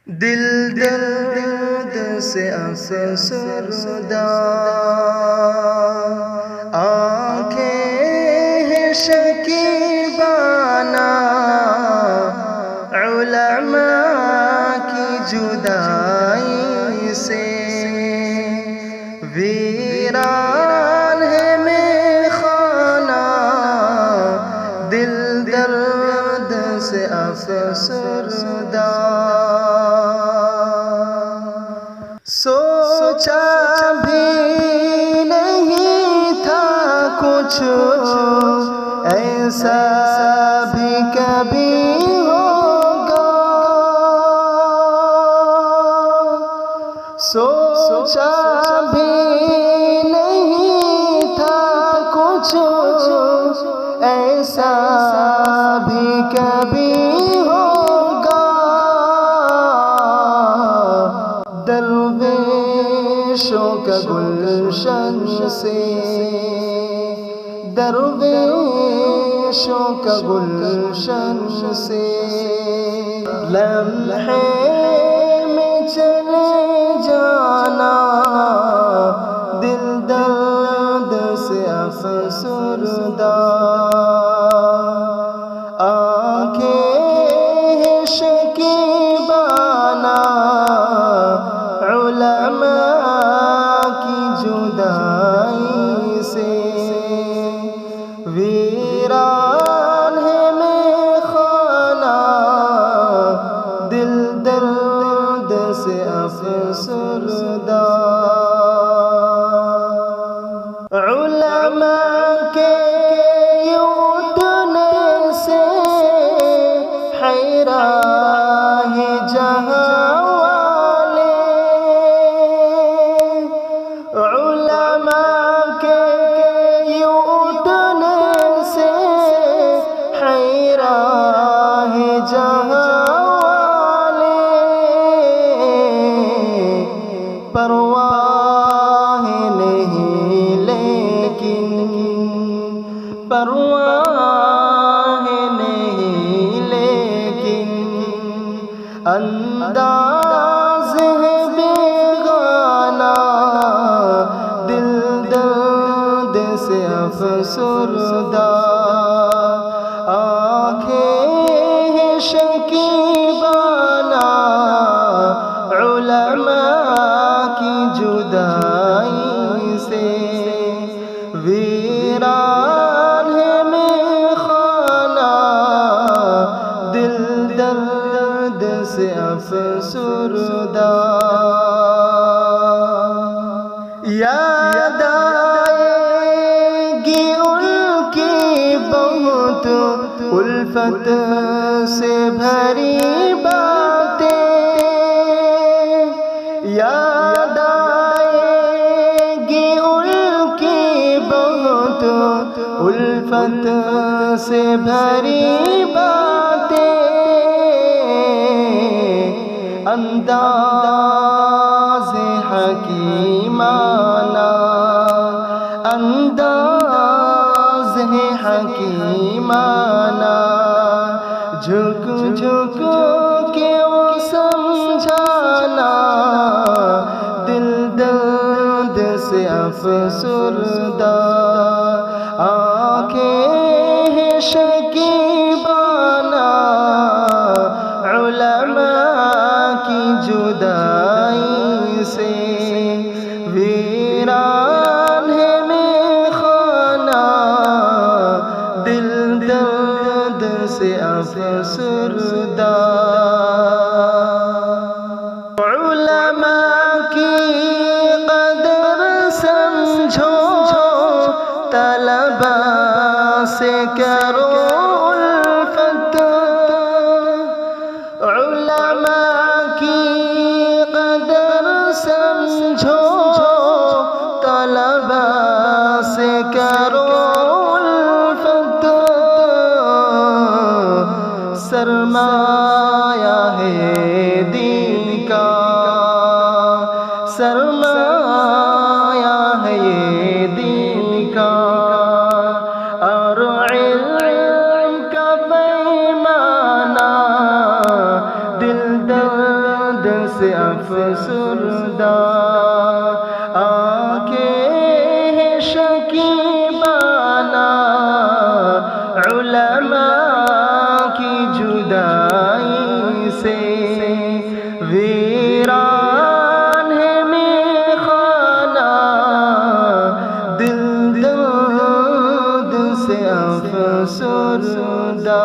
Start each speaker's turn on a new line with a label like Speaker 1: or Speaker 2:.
Speaker 1: دل درد سے افسردہ، آنکھیں ہیں شکیبانہ، علماء کی جدائی سے ویران ہے میخانہ، دل درد سے افسردہ۔ سوچا بھی نہیں تھا کچھ ایسا بھی کبھی ہوگا، سوچا بھی نہیں تھا کچھ ایسا بھی کبھی ہوگا، درویشوں کا گلشن سے، درویشوں کا گلشن سے لمحے میں چلے جانا، دل درد سے افسردہ، آنکھیں ہیں شکیبانہ، علماء کی جدائی سے ویران ہے میخانہ، دل درد سے افسردہ۔ علماء کے اٹھنے سے حیران ہے جہاں والے، علماء کے اٹھنے سے حیران ہے جہاں والے، پرواہ نہیں لیکن، پرواہ نہیں لیکن، انداز ہے بیگانہ، دل درد سے افسردہ، آنکھیں ہیں شکیبانہ، علماء کی جدائی سے ویران ہے میخانہ، دل درد سے افسردہ۔ یاد آئے گی ان کی بہت الفت سے بھری باتیں، یاد آئے گی ان کی بہت الفت سے بھری باتیں، انداز حکیمانہ، انداز ہے حکیمانہ، جھک جھک کے وہ سمجھانا، دل درد سے افسردہ، آنکھیں ہیں شکیبانہ، علماء کی جدائی سے ویران ہے میخانہ، دل درد سے افسردہ۔ علماء کی قدر سمجھو، طلباء سے کرو الفت، علماء کی قدر سمجھو، طلباء سے کرو الفت، سرمایہ ہے دین کا، سرمایہ ہے یہ دین کا، اور علم کا پیمانہ، دل درد سے افسردہ آنکھیں ہیں شکیبانہ علماء کی جدائی سے ویران ہے میخانہ دل درد سے افسردہ